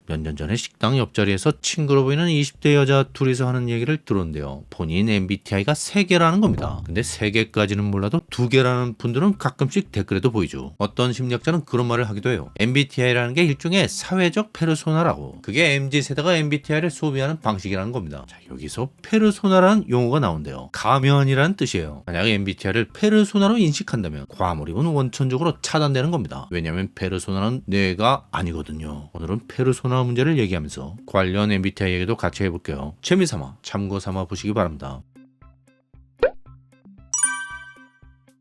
몇 년 전에 식당 옆자리에서 친구로 보이는 20대 여자 둘이서 하는 얘기를 들었는데요. 본인 MBTI가 3개라는 겁니다. 근데 3개까지는 몰라도 2개라는 분들은 가끔씩 댓글에도 보이죠. 어떤 심리학자는 그런 말을 하기도 해요. MBTI라는 게 일종의 사회적 페르소나라고. 그게 MZ세대가 MBTI를 소비하는 방식이라는 겁니다. 자, 여기서 페르소나라는 용어가 나온대요. 가면이라는 뜻이에요. 만약 MBTI를 페르소나로 인식한다면 과몰입은 원천적으로 차단되는 겁니다. 왜냐하면 페르소나는 뇌가 아니거든요. 오늘은 페르소나 문제를 얘기하면서 관련 MBTI 얘기도 같이 해볼게요. 재미삼아 참고삼아 보시기 바랍니다.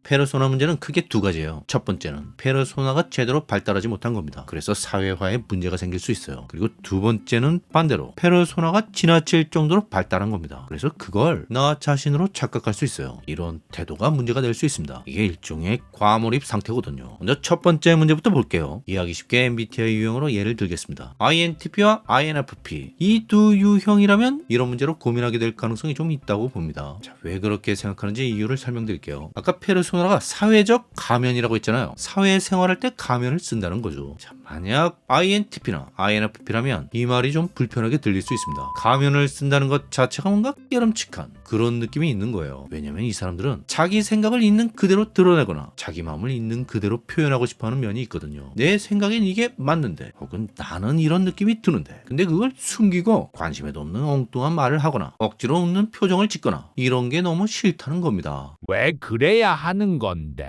페르소나 문제는 크게 2가지예요. 첫 번째는 페르소나가 제대로 발달하지 못한 겁니다. 그래서 사회화에 문제가 생길 수 있어요. 그리고 2번째는 반대로 페르소나가 지나칠 정도로 발달한 겁니다. 그래서 그걸 나 자신으로 착각할 수 있어요. 이런 태도가 문제가 될 수 있습니다. 이게 일종의 과몰입 상태거든요. 먼저 첫 번째 문제부터 볼게요. 이해하기 쉽게 MBTI 유형으로 예를 들겠습니다. INTP와 INFP 이 두 유형이라면 이런 문제로 고민하게 될 가능성이 좀 있다고 봅니다. 자, 왜 그렇게 생각하는지 이유를 설명드릴게요. 아까 페르소나 가 사회적 가면이라고 했잖아요. 사회생활할 때 가면을 쓴다는 거죠. 자, 만약 INTP나 INFP라면 이 말이 좀 불편하게 들릴 수 있습니다. 가면을 쓴다는 것 자체가 뭔가 깨름칙한 그런 느낌이 있는 거예요. 왜냐면 이 사람들은 자기 생각을 있는 그대로 드러내거나 자기 마음을 있는 그대로 표현하고 싶어하는 면이 있거든요. 내 생각엔 이게 맞는데 혹은 나는 이런 느낌이 드는데 근데 그걸 숨기고 관심에도 없는 엉뚱한 말을 하거나 억지로 웃는 표정을 짓거나 이런 게 너무 싫다는 겁니다. 왜 그래야 하는 건데?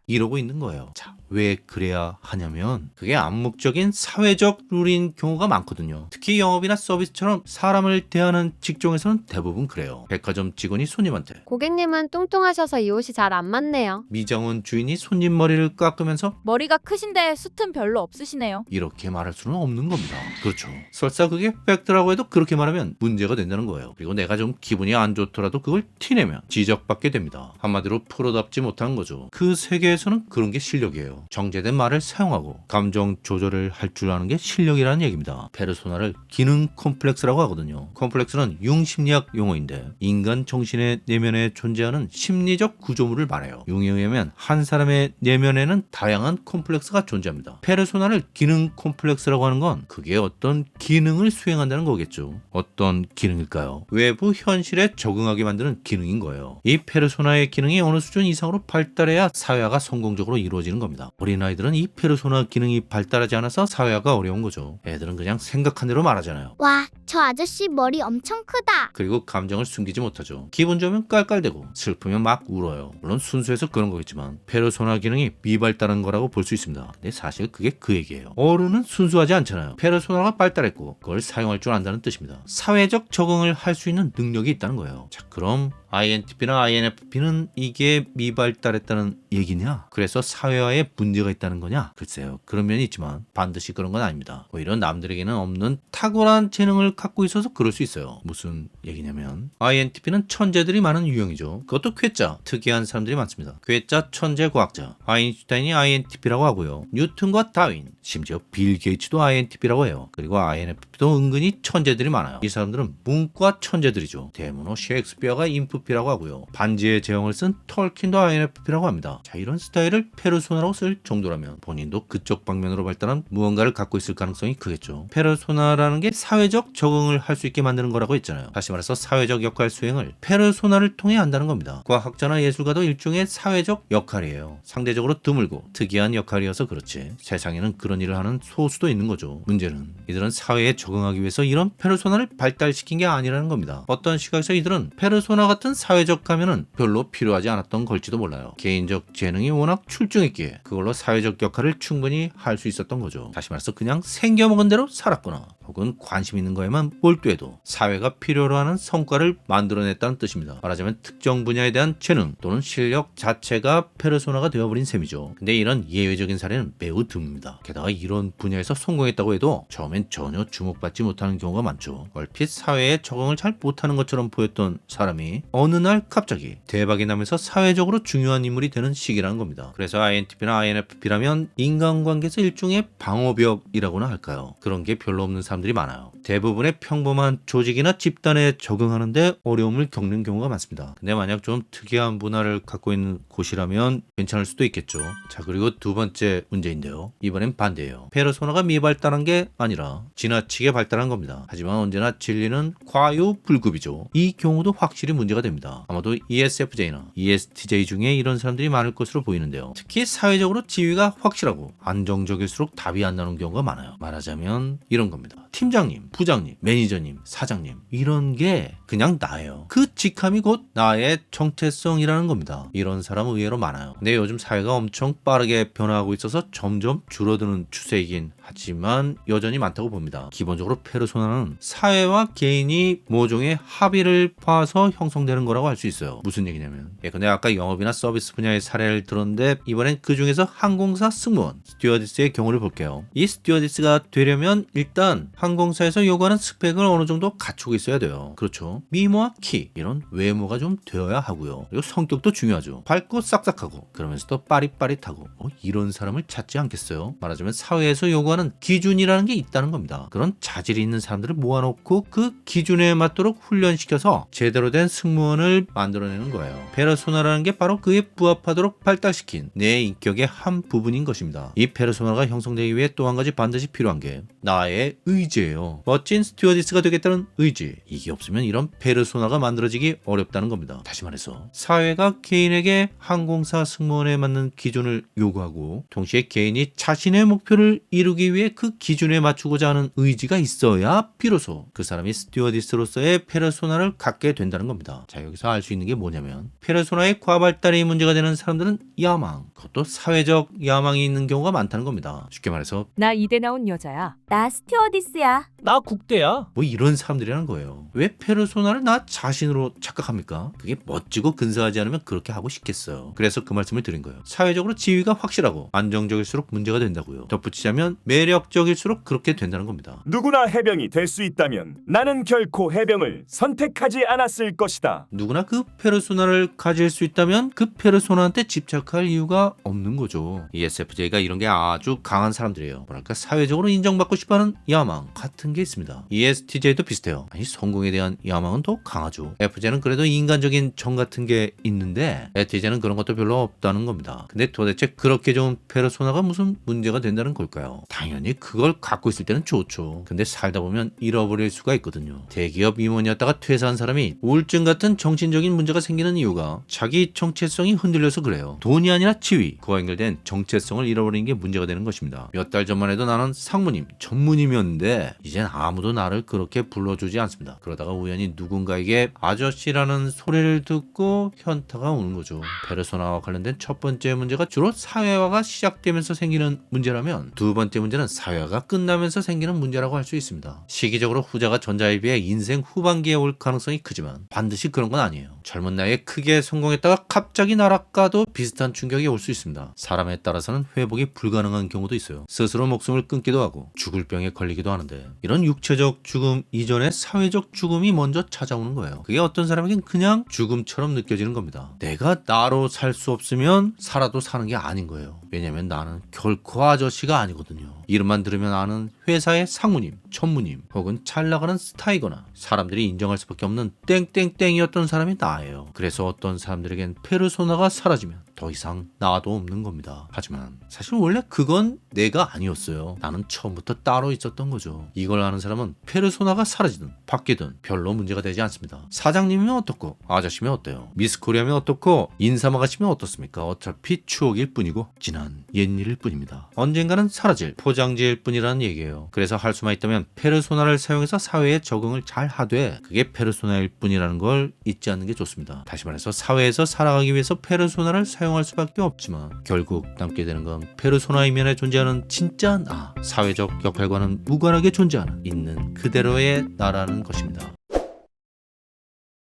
이러고 있는 거예요. 자, 왜 그래야 하냐면 그게 암묵적인 사회적 룰인 경우가 많거든요. 특히 영업이나 서비스처럼 사람을 대하는 직종에서는 대부분 그래요. 백화점 직원이 손님한테, 고객님은 뚱뚱하셔서 이 옷이 잘 안 맞네요. 미장원 주인이 손님 머리를 깎으면서 머리가 크신데 숱은 별로 없으시네요. 이렇게 말할 수는 없는 겁니다. 그렇죠. 설사 그게 팩트라고 해도 그렇게 말하면 문제가 된다는 거예요. 그리고 내가 좀 기분이 안 좋더라도 그걸 티내면 지적받게 됩니다. 한마디로 프로답지 못한 거죠. 그 세계에서는 그런 게 실력이에요. 정제된 말을 사용하고 감정 조절을 할 줄 아는 게 실력이라는 얘기입니다. 페르소나를 기능 콤플렉스라고 하거든요. 콤플렉스는 융심리학 용어인데 인간 정신의 내면에 존재하는 심리적 구조물을 말해요. 융에 의하면 한 사람의 내면에는 다양한 콤플렉스가 존재합니다. 페르소나를 기능 콤플렉스라고 하는 건 그게 어떤 기능을 수행한다는 거겠죠. 어떤 기능일까요? 외부 현실에 적응하게 만드는 기능인 거예요. 이 페르소나의 기능이 어느 수준 이상으로 발달해야 사회화가 성공적으로 이루어지는 겁니다. 어린아이들은 이 페르소나 기능이 발달하지 않아서 사회화가 어려운 거죠. 애들은 그냥 생각한 대로 말하잖아요. 와, 저 아저씨 머리 엄청 크다. 그리고 감정을 숨기지 못하죠. 기분 좋으면 깔깔대고 슬프면 막 울어요. 물론 순수해서 그런 거겠지만 페르소나 기능이 미발달한 거라고 볼 수 있습니다. 근데 사실 그게 그 얘기예요. 어른은 순수하지 않잖아요. 페르소나가 발달했고 그걸 사용할 줄 안다는 뜻입니다. 사회적 적응을 할 수 있는 능력이 있다는 거예요. 자, 그럼 INTP나 INFP는 이게 미발달했다는 얘기냐? 그래서 사회화에 문제가 있다는 거냐? 글쎄요. 그런 면이 있지만 반드시 그런 건 아닙니다. 오히려 남들에게는 없는 탁월한 재능을 갖고 있어서 그럴 수 있어요. 무슨 얘기냐면 INTP는 천재들이 많은 유형이죠. 그것도 괴짜, 특이한 사람들이 많습니다. 괴짜 천재 과학자. 아인슈타인이 INTP라고 하고요. 뉴턴과 다윈, 심지어 빌 게이츠도 INTP라고 해요. 그리고 INFP도 은근히 천재들이 많아요. 이 사람들은 문과 천재들이죠. 대문호 셰익스피어가 인프피라고 하고요. 반지의 제형을 쓴 톨킨도 INFP라고 합니다. 자, 이런 스타일을 페르소나로 쓸 정도라면 본인도 그쪽 방면으로 발달한 무언가를 갖고 있을 가능성이 크겠죠. 페르소나라는 게 사회적 적응을 할 수 있게 만드는 거라고 했잖아요. 다시 말해서 사회적 역할 수행을 페르소나를 통해 한다는 겁니다. 과학자나 예술가도 일종의 사회적 역할이에요. 상대적으로 드물고 특이한 역할이어서 그렇지 세상에는 그런 일을 하는 소수도 있는 거죠. 문제는 이들은 사회에 적응하기 위해서 이런 페르소나를 발달시킨 게 아니라는 겁니다. 어떤 시각에서 이들은 페르소나 같은 사회적 가면은 별로 필요하지 않았던 걸지도 몰라요. 개인적 재능이 워낙 출중했기에 그걸로 사회적 역할을 충분히 할 수 있었던 거죠. 다시 말해서 그냥 생겨먹은 대로 살았거나 혹은 관심 있는 거에만 몰두해도 사회가 필요로 하는 성과를 만들어냈다는 뜻입니다. 말하자면 특정 분야에 대한 재능 또는 실력 자체가 페르소나가 되어버린 셈이죠. 근데 이런 예외적인 사례는 매우 드뭅니다. 게다가 이런 분야에서 성공했다고 해도 처음엔 전혀 주목받지 못하는 경우가 많죠. 얼핏 사회에 적응을 잘 못하는 것처럼 보였던 사람이 어느 날 갑자기 대박이 나면서 사회적으로 중요한 인물이 되는 시기라는 겁니다. 그래서 INTP나 INFP라면 인간관계에서 일종의 방어벽이라고나 할까요? 그런 게 별로 없는 사람들이 많아요. 대부분의 때문에 평범한 조직이나 집단에 적응하는데 어려움을 겪는 경우가 많습니다. 근데 만약 좀 특이한 문화를 갖고 있는 곳이라면 괜찮을 수도 있겠죠. 자, 그리고 두 번째 문제인데요. 이번엔 반대예요. 페르소나가 미발달한 게 아니라 지나치게 발달한 겁니다. 하지만 언제나 진리는 과유불급이죠. 이 경우도 확실히 문제가 됩니다. 아마도 ESFJ나 ESTJ 중에 이런 사람들이 많을 것으로 보이는데요. 특히 사회적으로 지위가 확실하고 안정적일수록 답이 안 나오는 경우가 많아요. 말하자면 이런 겁니다. 팀장님, 부장님, 매니저님, 사장님 이런 게 그냥 나예요. 그 직함이 곧 나의 정체성이라는 겁니다. 이런 사람 의외로 많아요. 근데 요즘 사회가 엄청 빠르게 변화하고 있어서 점점 줄어드는 추세이긴 하지만 여전히 많다고 봅니다. 기본적으로 페르소나는 사회와 개인이 모종의 합의를 봐서 형성되는 거라고 할 수 있어요. 무슨 얘기냐면 근데 아까 영업이나 서비스 분야의 사례를 들었는데 이번엔 그 중에서 항공사 승무원, 스튜어디스의 경우를 볼게요. 이 스튜어디스가 되려면 일단 항공사에서 요구하는 스펙을 어느 정도 갖추고 있어야 돼요. 그렇죠. 미모와 키 이런 외모가 좀 되어야 하고요. 그리고 성격도 중요하죠. 밝고 싹싹하고 그러면서도 빠릿빠릿하고 이런 사람을 찾지 않겠어요? 말하자면 사회에서 요구하는 기준이라는 게 있다는 겁니다. 그런 자질이 있는 사람들을 모아놓고 그 기준에 맞도록 훈련시켜서 제대로 된 승무원을 만들어내는 거예요. 페르소나라는 게 바로 그에 부합하도록 발달시킨 내 인격의 한 부분인 것입니다. 이 페르소나가 형성되기 위해 또 한 가지 반드시 필요한 게 나의 의지예요. 멋진 스튜어디스가 되겠다는 의지. 이게 없으면 이런 페르소나가 만들어지기 어렵다는 겁니다. 다시 말해서 사회가 개인에게 항공사 승무원에 맞는 기준을 요구하고 동시에 개인이 자신의 목표를 이루기 위해 그 기준에 맞추고자 하는 의지가 있어야 비로소 그 사람이 스튜어디스로서의 페르소나를 갖게 된다는 겁니다. 자, 여기서 알 수 있는 게 뭐냐면 페르소나의 과발달이 문제가 되는 사람들은 야망, 그것도 사회적 야망이 있는 경우가 많다는 겁니다. 쉽게 말해서 나 이대 나온 여자야. 나 스튜어디스야. 나 국대야. 뭐 이런 사람들이라는 거예요. 왜 페르소나를 나 자신으로 착각합니까? 그게 멋지고 근사하지 않으면 그렇게 하고 싶겠어요. 그래서 그 말씀을 드린 거예요. 사회적으로 지위가 확실하고 안정적일수록 문제가 된다고요. 덧붙이자면 매력적일수록 그렇게 된다는 겁니다. 누구나 해병이 될 수 있다면 나는 결코 해병을 선택하지 않았을 것이다. 누구나 그 페르소나를 가질 수 있다면 그 페르소나한테 집착할 이유가 없는 거죠. ESFJ가 이런 게 아주 강한 사람들이에요. 뭐랄까 사회적으로 인정받고 싶어하는 야망 같은 게 있습니다. ESTJ도 비슷해요. 아니 성공에 대한 야망은 더 강하죠. FJ는 그래도 인간적인 정 같은 게 있는데 ESTJ는 그런 것도 별로 없다는 겁니다. 근데 도대체 그렇게 좋은 페르소나가 무슨 문제가 된다는 걸까요? 당연히 그걸 갖고 있을 때는 좋죠. 근데 살다 보면 잃어버릴 수가 있거든요. 대기업 임원이었다가 퇴사한 사람이 우울증 같은 정신적인 문제가 생기는 이유가 자기 정체성이 흔들려서 그래요. 돈이 아니라 지위, 그와 연결된 정체성을 잃어버리는 게 문제가 되는 것입니다. 몇 달 전만 해도 나는 상무님, 전무님이었는데 이젠 아무도 나를 그렇게 불러주지 않습니다. 그러다가 우연히 누군가에게 아저씨라는 소리를 듣고 현타가 오는 거죠. 페르소나와 관련된 첫 번째 문제가 주로 사회화가 시작되면서 생기는 문제라면 두 번째 문제는 사회화가 끝나면서 생기는 문제라고 할 수 있습니다. 시기적으로 후자가 전자에 비해 인생 후반기에 올 가능성이 크지만 반드시 그런 건 아니에요. 젊은 나이에 크게 성공했다가 갑자기 나락가도 비슷한 충격이 올 수 있습니다. 사람에 따라서는 회복이 불가능한 경우도 있어요. 스스로 목숨을 끊기도 하고 죽을 병에 걸리기도 하는데 이런 육체적 죽음 이전에 사회적 죽음이 먼저 찾아오는 거예요. 그게 어떤 사람에겐 그냥 죽음처럼 느껴지는 겁니다. 내가 나로 살 수 없으면 살아도 사는 게 아닌 거예요. 왜냐면 나는 결코 아저씨가 아니거든요. 이름만 들으면 아는 회사의 상무님, 전무님 혹은 잘 나가는 스타이거나 사람들이 인정할 수밖에 없는 땡땡땡이었던 사람이 나예요. 그래서 어떤 사람들에겐 페르소나가 사라지면 더 이상 나도 없는 겁니다. 하지만 사실 원래 그건 내가 아니었어요. 나는 처음부터 따로 있었던 거죠. 이걸 아는 사람은 페르소나가 사라지든 바뀌든 별로 문제가 되지 않습니다. 사장님이면 어떻고 아저씨면 어때요? 미스코리아면 어떻고 인사마가씨면 어떻습니까? 어차피 추억일 뿐이고 지난 옛일일 뿐입니다. 언젠가는 사라질 포장지일 뿐이라는 얘기예요. 그래서 할 수만 있다면 페르소나를 사용해서 사회에 적응을 잘 하되 그게 페르소나일 뿐이라는 걸 잊지 않는 게 좋습니다. 다시 말해서 사회에서 살아가기 위해서 페르소나를 사용할 수밖에 없지만 결국 남게 되는 건 페르소나 이면에 존재하는 진짜 나, 사회적 역할과는 무관하게 존재하는 있는 그대로의 나라는 것입니다.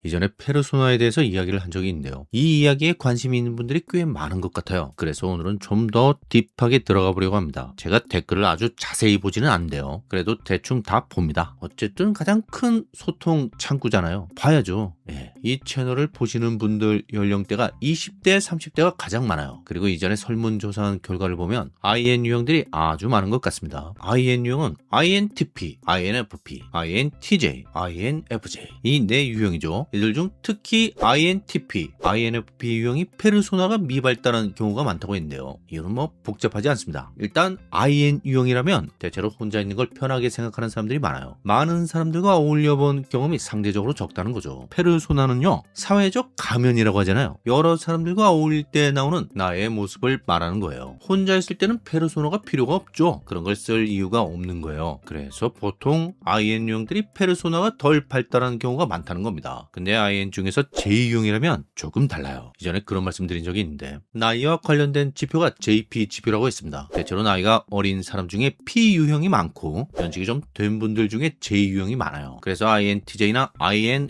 이전에 페르소나에 대해서 이야기를 한 적이 있는데요. 이 이야기에 관심이 있는 분들이 꽤 많은 것 같아요. 그래서 오늘은 좀 더 딥하게 들어가 보려고 합니다. 제가 댓글을 아주 자세히 보지는 않는데요. 그래도 대충 다 봅니다. 어쨌든 가장 큰 소통 창구잖아요. 봐야죠. 예, 이 채널을 보시는 분들 연령대가 20대, 30대가 가장 많아요. 그리고 이전에 설문조사한 결과를 보면 IN 유형들이 아주 많은 것 같습니다. IN 유형은 INTP, INFP, INTJ, INFJ 이 네 유형이죠. 이들 중 특히 INTP, INFP 유형이 페르소나가 미발달한 경우가 많다고 했는데요. 이유는 뭐 복잡하지 않습니다. 일단 IN 유형이라면 대체로 혼자 있는 걸 편하게 생각하는 사람들이 많아요. 많은 사람들과 어울려 본 경험이 상대적으로 적다는 거죠. 페르소나는요, 사회적 가면이라고 하잖아요. 여러 사람들과 어울릴 때 나오는 나의 모습을 말하는 거예요. 혼자 있을 때는 페르소나가 필요가 없죠. 그런 걸 쓸 이유가 없는 거예요. 그래서 보통 IN 유형들이 페르소나가 덜 발달한 경우가 많다는 겁니다. 근데 IN 중에서 J 유형이라면 조금 달라요. 이전에 그런 말씀 드린 적이 있는데 나이와 관련된 지표가 JP 지표라고 했습니다. 대체로 나이가 어린 사람 중에 P 유형이 많고 연식이 좀 된 분들 중에 J 유형이 많아요. 그래서 INTJ나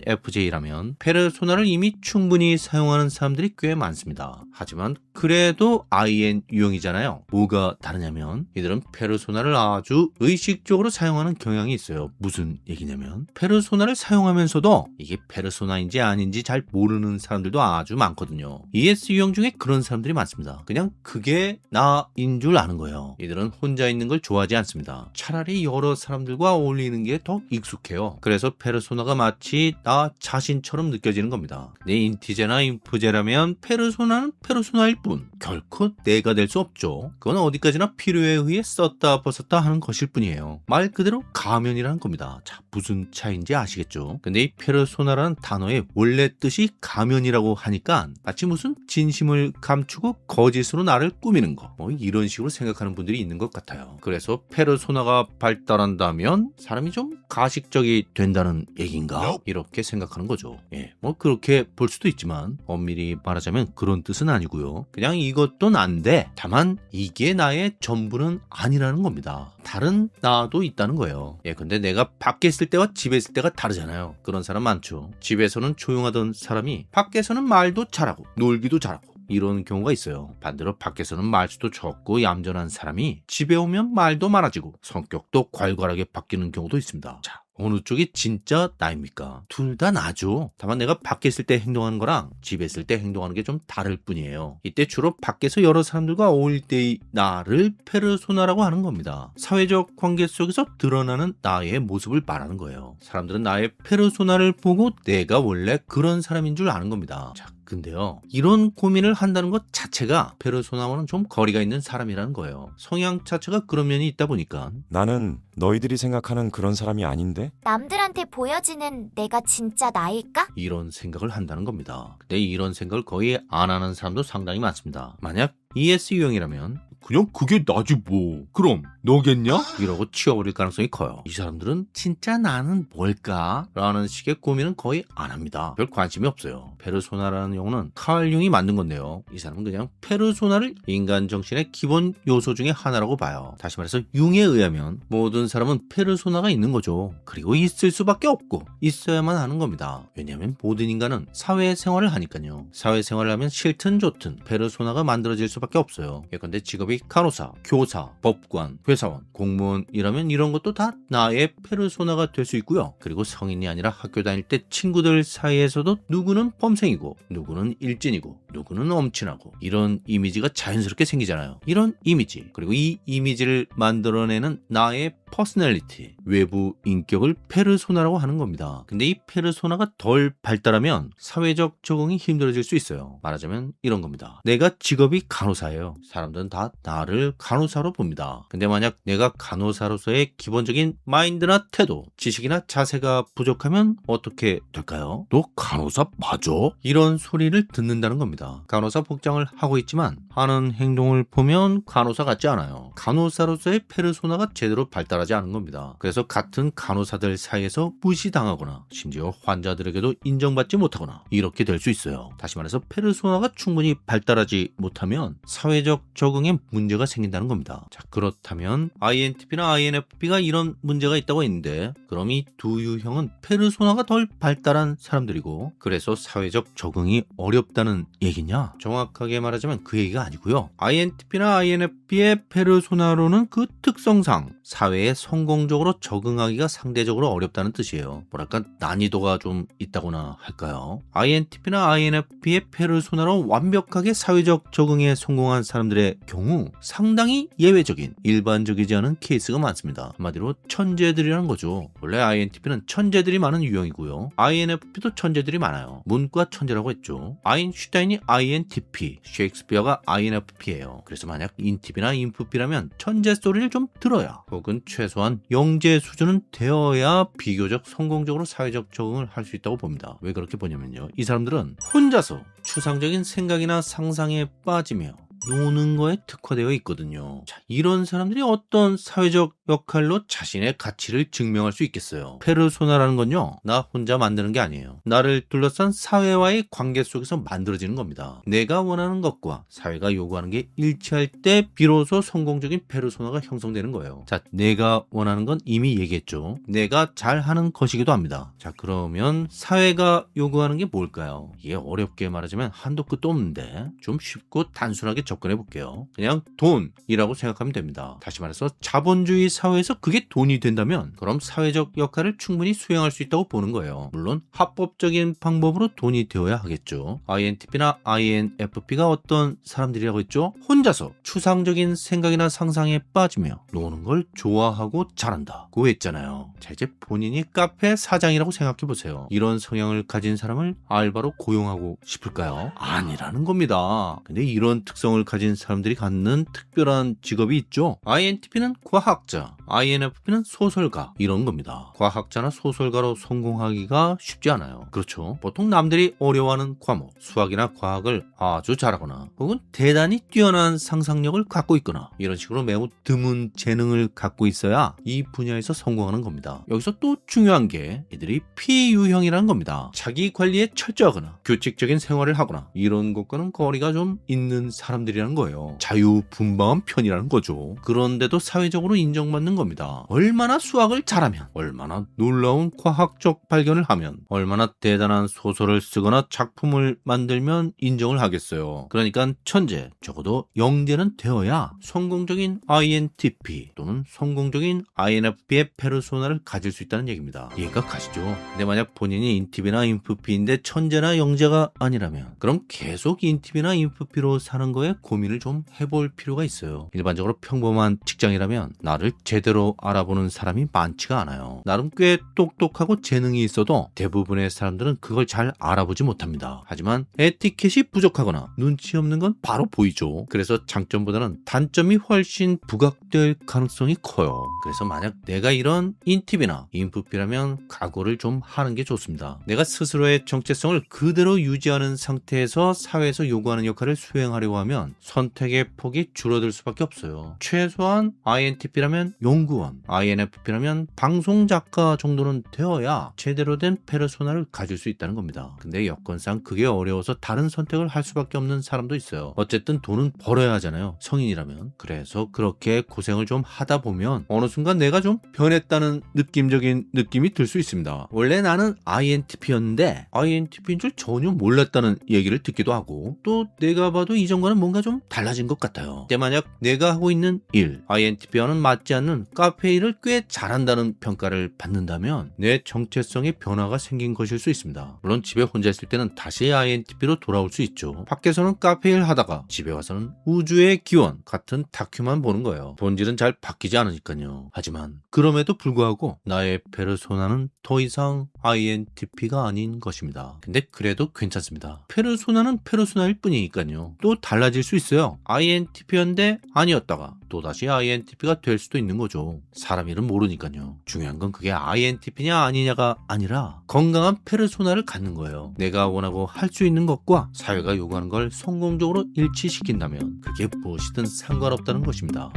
INFJ라면 페르소나를 이미 충분히 사용하는 사람들이 꽤 많습니다. 하지만 그래도 IN 유형이잖아요. 뭐가 다르냐면 이들은 페르소나를 아주 의식적으로 사용하는 경향이 있어요. 무슨 얘기냐면 페르소나를 사용하면서도 이게 페르소나인지 아닌지 잘 모르는 사람들도 아주 많거든요. ES 유형 중에 그런 사람들이 많습니다. 그냥 그게 나인 줄 아는 거예요. 이들은 혼자 있는 걸 좋아하지 않습니다. 차라리 여러 사람들과 어울리는 게 더 익숙해요. 그래서 페르소나가 마치 나 자신처럼 느껴지는 겁니다. 근데 인티제나 인프제라면 페르소나는 페르소나일 뿐 결코 내가 될 수 없죠. 그건 어디까지나 필요에 의해 썼다 벗었다 하는 것일 뿐이에요. 말 그대로 가면이라는 겁니다. 자, 무슨 차이인지 아시겠죠? 근데 이 페르소나라는 단어의 원래 뜻이 가면이라고 하니까 마치 무슨 진심을 감추고 거짓으로 나를 꾸미는 거 뭐 이런 식으로 생각하는 분들이 있는 것 같아요. 그래서 페르소나가 발달한다면 사람이 좀 가식적이 된다는 얘기인가? 이렇게 생각하는 거죠. 예, 뭐 그렇게 볼 수도 있지만 엄밀히 말하자면 그런 뜻은 아니고요. 그냥 이것도 난데 다만 이게 나의 전부는 아니라는 겁니다. 다른 나도 있다는 거예요. 예, 근데 내가 밖에 있을 때와 집에 있을 때가 다르잖아요. 그런 사람 많죠. 집에서는 조용하던 사람이 밖에서는 말도 잘하고 놀기도 잘하고 이런 경우가 있어요. 반대로 밖에서는 말수도 적고 얌전한 사람이 집에 오면 말도 많아지고 성격도 괄괄하게 바뀌는 경우도 있습니다. 자, 어느 쪽이 진짜 나입니까? 둘 다 나죠. 다만 내가 밖에 있을 때 행동하는 거랑 집에 있을 때 행동하는 게 좀 다를 뿐이에요. 이때 주로 밖에서 여러 사람들과 어울릴 때의 나를 페르소나라고 하는 겁니다. 사회적 관계 속에서 드러나는 나의 모습을 말하는 거예요. 사람들은 나의 페르소나를 보고 내가 원래 그런 사람인 줄 아는 겁니다. 자, 근데요, 이런 고민을 한다는 것 자체가 페르소나와는 좀 거리가 있는 사람이라는 거예요. 성향 자체가 그런 면이 있다 보니까 나는 너희들이 생각하는 그런 사람이 아닌데? 남들한테 보여지는 내가 진짜 나일까? 이런 생각을 한다는 겁니다. 근데 이런 생각을 거의 안 하는 사람도 상당히 많습니다. 만약 ES 유형이라면 그냥 그게 나지 뭐 그럼 너겠냐? 이러고 치워버릴 가능성이 커요. 이 사람들은 진짜 나는 뭘까? 라는 식의 고민은 거의 안 합니다. 별 관심이 없어요. 페르소나라는 용어는 칼 융이 만든 건데요. 이 사람은 그냥 페르소나를 인간 정신의 기본 요소 중에 하나라고 봐요. 다시 말해서 융에 의하면 모든 사람은 페르소나가 있는 거죠. 그리고 있을 수밖에 없고 있어야만 하는 겁니다. 왜냐하면 모든 인간은 사회생활을 하니까요. 사회생활을 하면 싫든 좋든 페르소나가 만들어질 수밖에 없어요. 예컨대 직업이 간호사, 교사, 법관, 회사원, 공무원이라면 이런 것도 다 나의 페르소나가 될 수 있고요. 그리고 성인이 아니라 학교 다닐 때 친구들 사이에서도 누구는 범생이고 누구는 일진이고 누구는 엄친하고 이런 이미지가 자연스럽게 생기잖아요. 이런 이미지, 그리고 이 이미지를 만들어내는 나의 퍼스널리티, 외부 인격을 페르소나라고 하는 겁니다. 근데 이 페르소나가 덜 발달하면 사회적 적응이 힘들어질 수 있어요. 말하자면 이런 겁니다. 내가 직업이 간호사예요. 사람들은 다 나를 간호사로 봅니다. 근데 만약 내가 간호사로서의 기본적인 마인드나 태도, 지식이나 자세가 부족하면 어떻게 될까요? 너 간호사 맞아? 이런 소리를 듣는다는 겁니다. 간호사 복장을 하고 있지만 하는 행동을 보면 간호사 같지 않아요. 간호사로서의 페르소나가 제대로 발달하지 않은 겁니다. 그래서 같은 간호사들 사이에서 무시당하거나 심지어 환자들에게도 인정받지 못하거나 이렇게 될 수 있어요. 다시 말해서 페르소나가 충분히 발달하지 못하면 사회적 적응에 문제가 생긴다는 겁니다. 자, 그렇다면 INTP나 INFP가 이런 문제가 있다고 했는데 그럼 이 두 유형은 페르소나가 덜 발달한 사람들이고 그래서 사회적 적응이 어렵다는 얘기냐? 정확하게 말하자면 그 얘기가 아니고요. INTP나 INFP의 페르소나로는 그 특성상 사회에 사회에 성공적으로 적응하기가 상대적으로 어렵다는 뜻이에요. 뭐랄까 난이도가 좀 있다거나 할까요? INTP나 INFP의 페르소나로 완벽하게 사회적 적응에 성공한 사람들의 경우 상당히 예외적인 일반적이지 않은 케이스가 많습니다. 한마디로 천재들이라는 거죠. 원래 INTP는 천재들이 많은 유형이고요. INFP도 천재들이 많아요. 문과 천재라고 했죠. 아인슈타인이 INTP, 셰익스피어가 INFP예요. 그래서 만약 인팁이나 인프피라면 천재 소리를 좀 들어야 혹은 최소한 영재 수준은 되어야 비교적 성공적으로 사회적 적응을 할 수 있다고 봅니다. 왜 그렇게 보냐면요. 이 사람들은 혼자서 추상적인 생각이나 상상에 빠지며 노는 거에 특화되어 있거든요. 자, 이런 사람들이 어떤 사회적 역할로 자신의 가치를 증명할 수 있겠어요. 페르소나라는 건요, 나 혼자 만드는 게 아니에요. 나를 둘러싼 사회와의 관계 속에서 만들어지는 겁니다. 내가 원하는 것과 사회가 요구하는 게 일치할 때 비로소 성공적인 페르소나가 형성되는 거예요. 자, 내가 원하는 건 이미 얘기했죠. 내가 잘하는 것이기도 합니다. 자, 그러면 사회가 요구하는 게 뭘까요? 이게 어렵게 말하자면 한도 끝도 없는데 좀 쉽고 단순하게 접근해 볼게요. 그냥 돈이라고 생각하면 됩니다. 다시 말해서 자본주의 사회에서 그게 돈이 된다면 그럼 사회적 역할을 충분히 수행할 수 있다고 보는 거예요. 물론 합법적인 방법으로 돈이 되어야 하겠죠. INTP나 INFP가 어떤 사람들이라고 했죠? 혼자서 추상적인 생각이나 상상에 빠지며 노는 걸 좋아하고 잘한다고 했잖아요. 자, 이제 본인이 카페 사장이라고 생각해 보세요. 이런 성향을 가진 사람을 알바로 고용하고 싶을까요? 아니라는 겁니다. 근데 이런 특성을 가진 사람들이 갖는 특별한 직업이 있죠. INTP는 과학자, INFP는 소설가 이런 겁니다. 과학자나 소설가로 성공하기가 쉽지 않아요. 그렇죠. 보통 남들이 어려워하는 과목, 수학이나 과학을 아주 잘하거나 혹은 대단히 뛰어난 상상력을 갖고 있거나 이런 식으로 매우 드문 재능을 갖고 있어야 이 분야에서 성공하는 겁니다. 여기서 또 중요한 게 이들이 P유형이라는 겁니다. 자기 관리에 철저하거나 규칙적인 생활을 하거나 이런 것과는 거리가 좀 있는 사람들이라는 거예요. 자유분방한 편이라는 거죠. 그런데도 사회적으로 인정받는 겁니다. 얼마나 수학을 잘하면, 얼마나 놀라운 과학적 발견을 하면, 얼마나 대단한 소설을 쓰거나 작품을 만들면 인정을 하겠어요. 그러니까 천재, 적어도 영재는 되어야 성공적인 INTP 또는 성공적인 INFP의 페르소나를 가질 수 있다는 얘기입니다. 이해가 가시죠? 근데 만약 본인이 인팁이나 인프피인데 천재나 영재가 아니라면 그럼 계속 인팁이나 인프피로 사는 거에 고민을 좀 해볼 필요가 있어요. 일반적으로 평범한 직장이라면 나를 제대로 알아보는 사람이 많지가 않아요. 나름 꽤 똑똑하고 재능이 있어도 대부분의 사람들은 그걸 잘 알아보지 못합니다. 하지만 에티켓이 부족하거나 눈치 없는 건 바로 보이죠. 그래서 장점보다는 단점이 훨씬 부각될 가능성이 커요. 그래서 만약 내가 이런 인팁이나 인프피라면 각오를 좀 하는 게 좋습니다. 내가 스스로의 정체성을 그대로 유지하는 상태에서 사회에서 요구하는 역할을 수행하려고 하면 선택의 폭이 줄어들 수밖에 없어요. 최소한 INTP라면 연구원, INFP라면 방송작가 정도는 되어야 제대로 된 페르소나를 가질 수 있다는 겁니다. 근데 여건상 그게 어려워서 다른 선택을 할 수밖에 없는 사람도 있어요. 어쨌든 돈은 벌어야 하잖아요. 성인이라면. 그래서 그렇게 고생을 좀 하다 보면 어느 순간 내가 좀 변했다는 느낌적인 느낌이 들 수 있습니다. 원래 나는 INTP였는데 INTP인 줄 전혀 몰랐다는 얘기를 듣기도 하고 또 내가 봐도 이전과는 뭔가 좀 달라진 것 같아요. 근데 만약 내가 하고 있는 일, INTP와는 맞지 않는 카페 일을 꽤 잘한다는 평가를 받는다면 내 정체성의 변화가 생긴 것일 수 있습니다. 물론 집에 혼자 있을 때는 다시 INTP로 돌아올 수 있죠. 밖에서는 카페 일 하다가 집에 와서는 우주의 기원 같은 다큐만 보는 거예요. 본질은 잘 바뀌지 않으니까요. 하지만 그럼에도 불구하고 나의 페르소나는 더 이상 INTP가 아닌 것입니다. 근데 그래도 괜찮습니다. 페르소나는 페르소나일 뿐이니까요. 또 달라질 수 있어요. INTP였는데 아니었다가 또다시 INTP가 될 수도 있는 거죠. 사람 일은 모르니까요. 중요한 건 그게 INTP냐 아니냐가 아니라 건강한 페르소나를 갖는 거예요. 내가 원하고 할 수 있는 것과 사회가 요구하는 걸 성공적으로 일치시킨다면 그게 무엇이든 상관없다는 것입니다.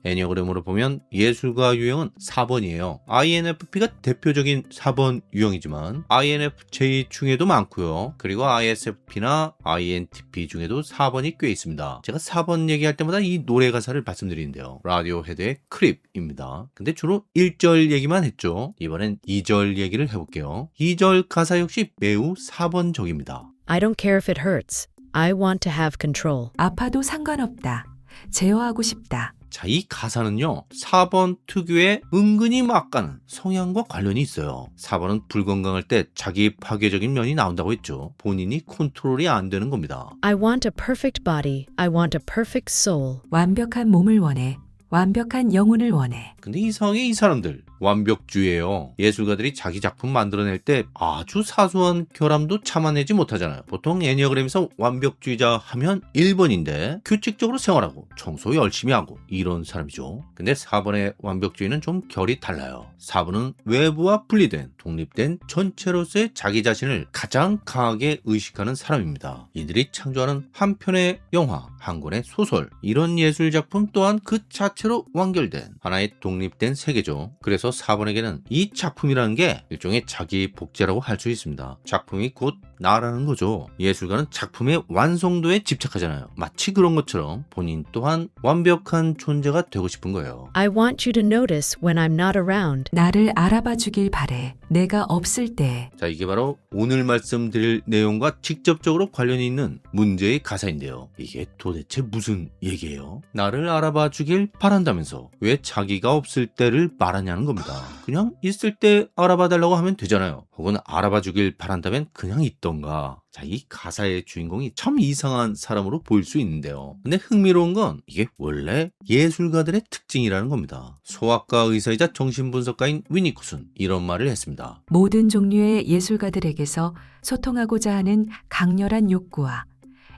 애니어그램으로 보면 예술가 유형은 4번이에요. INFP가 대표적인 4번 유형이지만 INFJ 중에도 많고요. 그리고 ISFP나 INTP 중에도 4번이 꽤 있습니다. 제가 4번 얘기할 때마다 이 노래 가사를 말씀드리는데요. 라디오헤드의 크립입니다. 근데 주로 1절 얘기만 했죠. 이번엔 2절 얘기를 해볼게요. 2절 가사 역시 매우 4번적입니다. I don't care if it hurts. I want to have control. 아파도 상관없다. 제어하고 싶다. 자, 이 가사는요 4번 특유의 은근히 막 가는 성향과 관련이 있어요. 4번은 불건강할 때 자기 파괴적인 면이 나온다고 했죠. 본인이 컨트롤이 안 되는 겁니다. I want a perfect body. I want a perfect soul. 완벽한 몸을 원해. 완벽한 영혼을 원해. 근데 이상하게 이 사람들 완벽주의예요. 예술가들이 자기 작품 만들어낼 때 아주 사소한 결함도 참아내지 못하잖아요. 보통 애니어그램에서 완벽주의자 하면 1번인데 규칙적으로 생활하고 청소 열심히 하고 이런 사람이죠. 근데 4번의 완벽주의는 좀 결이 달라요. 4번은 외부와 분리된 독립된 전체로서의 자기 자신을 가장 강하게 의식하는 사람입니다. 이들이 창조하는 한 편의 영화, 한 권의 소설, 이런 예술작품 또한 그 자체로 완결된 하나의 독립된 세계죠. 그래서 4번에게는 이 작품이라는 게 일종의 자기 복제라고 할 수 있습니다. 작품이 곧 나라는 거죠. 예술가는 작품의 완성도에 집착하잖아요. 마치 그런 것처럼 본인 또한 완벽한 존재가 되고 싶은 거예요. I want you to notice when I'm not around. 나를 알아봐 주길 바래. 내가 없을 때. 자, 이게 바로 오늘 말씀드릴 내용과 직접적으로 관련이 있는 문제의 가사인데요. 이게 도대체 무슨 얘기예요? 나를 알아봐 주길 바란다면서 왜 자기가 없을 때를 말하냐는 겁니다. 그냥 있을 때 알아봐 달라고 하면 되잖아요. 혹은 알아봐 주길 바란다면 그냥 있던가. 자, 이 가사의 주인공이 참 이상한 사람으로 보일 수 있는데요. 근데 흥미로운 건 이게 원래 예술가들의 특징이라는 겁니다. 소아과 의사이자 정신분석가인 위니쿠슨 이런 말을 했습니다. 모든 종류의 예술가들에게서 소통하고자 하는 강렬한 욕구와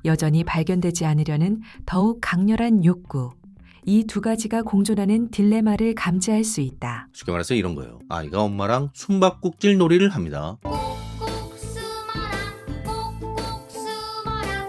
여전히 발견되지 않으려는 더욱 강렬한 욕구. 이 두 가지가 공존하는 딜레마를 감지할 수 있다. 쉽게 말해서 이런 거예요. 아이가 엄마랑 숨바꼭질 놀이를 합니다.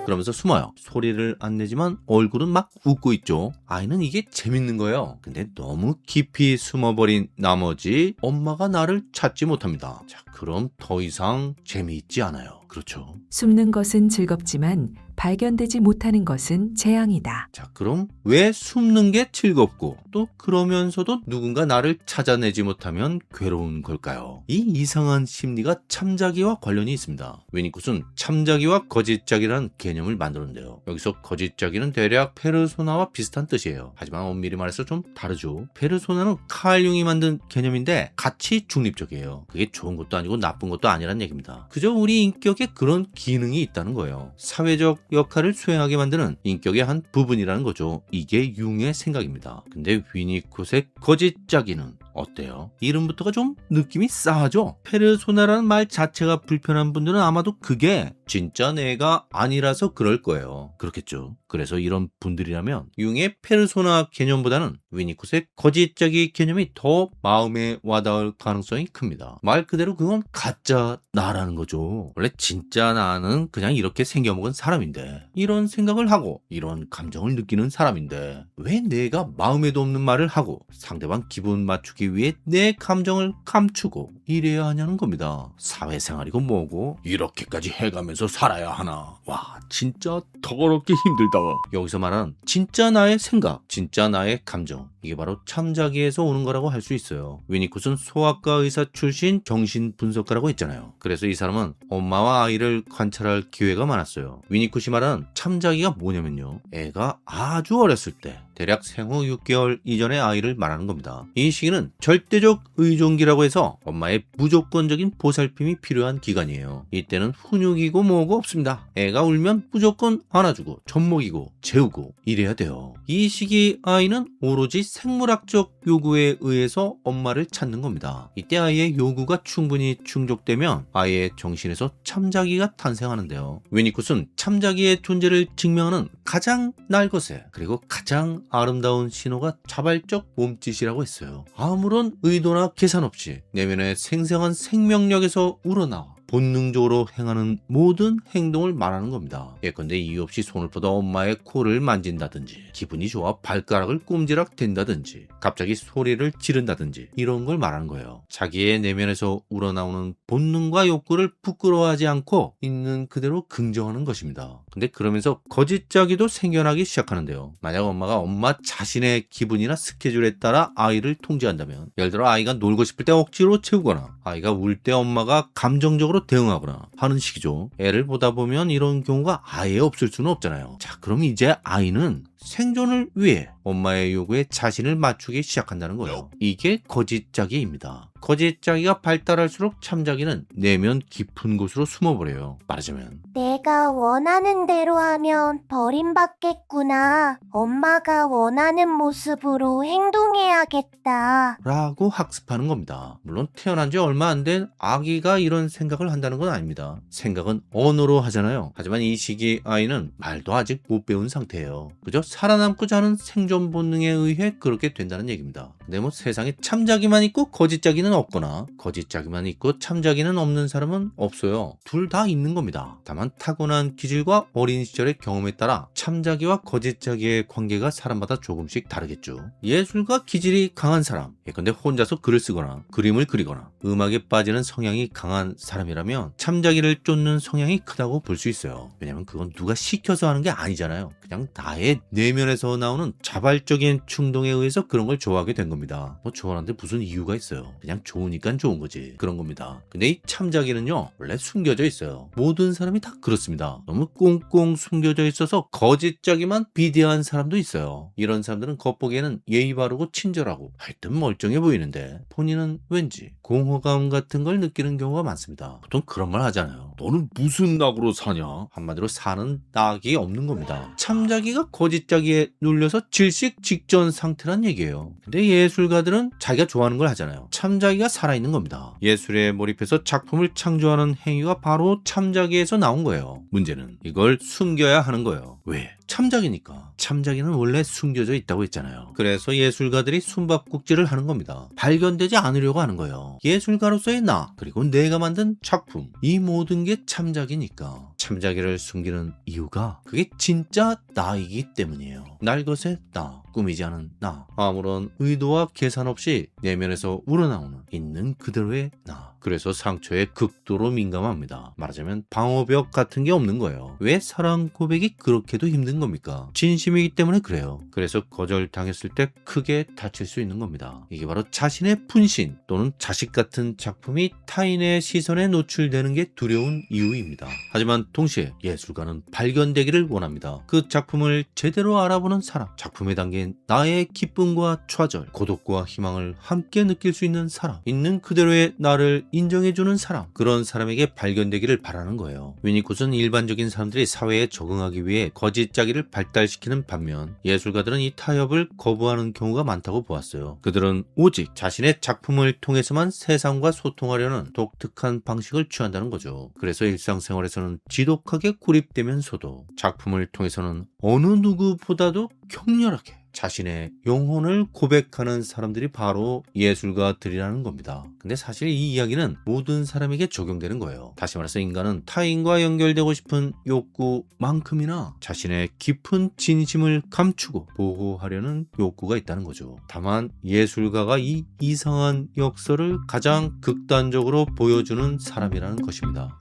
그러면서 숨어요. 소리를 안 내지만 얼굴은 막 웃고 있죠. 아이는 이게 재밌는 거예요. 근데 너무 깊이 숨어버린 나머지 엄마가 나를 찾지 못합니다. 자, 그럼 더 이상 재미있지 않아요. 그렇죠. 숨는 것은 즐겁지만 발견되지 못하는 것은 재앙이다. 자, 그럼 왜 숨는 게 즐겁고 또 그러면서도 누군가 나를 찾아내지 못하면 괴로운 걸까요? 이 이상한 심리가 참자기와 관련이 있습니다. 위니쿠스는 참자기와 거짓자기라는 개념을 만들었는데요. 여기서 거짓자기는 대략 페르소나와 비슷한 뜻이에요. 하지만 엄밀히 말해서 좀 다르죠. 페르소나는 칼 융이 만든 개념인데 같이 중립적이에요. 그게 좋은 것도 아니고 나쁜 것도 아니란 얘기입니다. 그저 우리 인격에 그런 기능이 있다는 거예요. 사회적 역할을 수행하게 만드는 인격의 한 부분이라는 거죠. 이게 융의 생각입니다. 근데 위니콧의 거짓자기는 어때요? 이름부터가 좀 느낌이 싸하죠? 페르소나라는 말 자체가 불편한 분들은 아마도 그게 진짜 내가 아니라서 그럴 거예요. 그렇겠죠. 그래서 이런 분들이라면 융의 페르소나 개념보다는 위니콧의 거짓자기 개념이 더 마음에 와닿을 가능성이 큽니다. 말 그대로 그건 가짜 나라는 거죠. 원래 진짜 나는 그냥 이렇게 생겨먹은 사람인데 이런 생각을 하고 이런 감정을 느끼는 사람인데 왜 내가 마음에도 없는 말을 하고 상대방 기분 맞추기 위해 내 감정을 감추고 이래야 하냐는 겁니다. 사회생활이고 뭐고 이렇게까지 해가면서 살아야 하나. 와, 진짜 더럽게 힘들다. 여기서 말하는 진짜 나의 생각, 진짜 나의 감정, 이게 바로 참자기에서 오는 거라고 할 수 있어요. 위니콧은 소아과 의사 출신 정신분석가라고 했잖아요. 그래서 이 사람은 엄마와 아이를 관찰할 기회가 많았어요. 위니콧이 말하는 참자기가 뭐냐면요, 애가 아주 어렸을 때 대략 생후 6개월 이전의 아이를 말하는 겁니다. 이 시기는 절대적 의존기라고 해서 엄마의 무조건적인 보살핌이 필요한 기간이에요. 이때는 훈육이고 뭐고 없습니다. 애가 울면 무조건 안아주고 젖먹이고 재우고 이래야 돼요. 이 시기 아이는 오로지 생물학적 요구에 의해서 엄마를 찾는 겁니다. 이때 아이의 요구가 충분히 충족되면 아이의 정신에서 참자기가 탄생하는데요. 위니콧은 참자기의 존재를 증명하는 가장 날것의 그리고 가장 아름다운 신호가 자발적 몸짓이라고 했어요. 아무런 의도나 계산 없이 내면의 생생한 생명력에서 우러나와 본능적으로 행하는 모든 행동을 말하는 겁니다. 예컨대 이유 없이 손을 뻗어 엄마의 코를 만진다든지, 기분이 좋아 발가락을 꼼지락 댄다든지, 갑자기 소리를 지른다든지 이런 걸 말하는 거예요. 자기의 내면에서 우러나오는 본능과 욕구를 부끄러워하지 않고 있는 그대로 긍정하는 것입니다. 근데 그러면서 거짓자기도 생겨나기 시작하는데요. 만약 엄마가 엄마 자신의 기분이나 스케줄에 따라 아이를 통제한다면, 예를 들어 아이가 놀고 싶을 때 억지로 채우거나 아이가 울 때 엄마가 감정적으로 대응하거나 하는 식이죠. 애를 보다 보면 이런 경우가 아예 없을 수는 없잖아요. 자, 그럼 이제 아이는 생존을 위해 엄마의 요구에 자신을 맞추기 시작한다는 거예요. 이게 거짓자기입니다. 거짓자기가 발달할수록 참자기는 내면 깊은 곳으로 숨어버려요. 말하자면 내가 원하는 대로 하면 버림받겠구나. 엄마가 원하는 모습으로 행동해야겠다. 라고 학습하는 겁니다. 물론 태어난 지 얼마 안 된 아기가 이런 생각을 한다는 건 아닙니다. 생각은 언어로 하잖아요. 하지만 이 시기 아이는 말도 아직 못 배운 상태예요. 그저 살아남고자 하는 생존 본능에 의해 그렇게 된다는 얘기입니다. 근데 뭐 세상에 참자기만 있고 거짓자기는 없거나 거짓자기만 있고 참자기는 없는 사람은 없어요. 둘 다 있는 겁니다. 다만 타고난 기질과 어린 시절의 경험에 따라 참자기와 거짓자기의 관계가 사람마다 조금씩 다르겠죠. 예술가 기질이 강한 사람, 예컨대 혼자서 글을 쓰거나 그림을 그리거나 음악에 빠지는 성향이 강한 사람이라면 참자기를 쫓는 성향이 크다고 볼 수 있어요. 왜냐면 그건 누가 시켜서 하는 게 아니잖아요. 그냥 나의 내면에서 나오는 자발적인 충동에 의해서 그런 걸 좋아하게 된 겁니다. 뭐 좋아하는데 무슨 이유가 있어요. 그냥 좋으니까 좋은 거지. 그런 겁니다. 근데 이 참자기는요, 원래 숨겨져 있어요. 모든 사람이 다 그렇습니다. 너무 꽁꽁 숨겨져 있어서 거짓자기만 비대한 사람도 있어요. 이런 사람들은 겉보기에는 예의 바르고 친절하고 하여튼 멀쩡해 보이는데 본인은 왠지 공허감 같은 걸 느끼는 경우가 많습니다. 보통 그런 말 하잖아요. 너는 무슨 낙으로 사냐? 한마디로 사는 낙이 없는 겁니다. 참자기가 거짓자기에 눌려서 질식 직전 상태란 얘기예요. 근데 예술가들은 자기가 좋아하는 걸 하잖아요. 참자기가 살아있는 겁니다. 예술에 몰입해서 작품을 창조하는 행위가 바로 참자기에서 나온 거예요. 문제는 이걸 숨겨야 하는 거예요. 왜? 참자기니까. 참자기는 원래 숨겨져 있다고 했잖아요. 그래서 예술가들이 숨바꼭질을 하는 겁니다. 발견되지 않으려고 하는 거예요. 예술가로서의 나, 그리고 내가 만든 작품, 이 모든 게 참자기니까. 참자기를 숨기는 이유가 그게 진짜 나이기 때문이에요. 날 것의 나, 꾸미지 않은 나, 아무런 의도와 계산 없이 내면에서 우러나오는 있는 그대로의 나. 그래서 상처에 극도로 민감합니다. 말하자면 방어벽 같은 게 없는 거예요. 왜 사랑 고백이 그렇게도 힘든 겁니까? 진심이기 때문에 그래요. 그래서 거절당했을 때 크게 다칠 수 있는 겁니다. 이게 바로 자신의 분신 또는 자식 같은 작품이 타인의 시선에 노출되는 게 두려운 이유입니다. 하지만 동시에 예술가는 발견되기를 원합니다. 그 작품을 제대로 알아보는 사람, 작품에 담긴 나의 기쁨과 좌절, 고독과 희망을 함께 느낄 수 있는 사람, 있는 그대로의 나를 인정해주는 사람, 그런 사람에게 발견되기를 바라는 거예요. 위니콧은 일반적인 사람들이 사회에 적응하기 위해 거짓자기를 발달시키는 반면 예술가들은 이 타협을 거부하는 경우가 많다고 보았어요. 그들은 오직 자신의 작품을 통해서만 세상과 소통하려는 독특한 방식을 취한다는 거죠. 그래서 일상생활에서는 지독하게 고립되면서도 작품을 통해서는 어느 누구보다도 격렬하게 자신의 영혼을 고백하는 사람들이 바로 예술가들이라는 겁니다. 근데 사실 이 이야기는 모든 사람에게 적용되는 거예요. 다시 말해서 인간은 타인과 연결되고 싶은 욕구만큼이나 자신의 깊은 진심을 감추고 보호하려는 욕구가 있다는 거죠. 다만 예술가가 이 이상한 역설을 가장 극단적으로 보여주는 사람이라는 것입니다.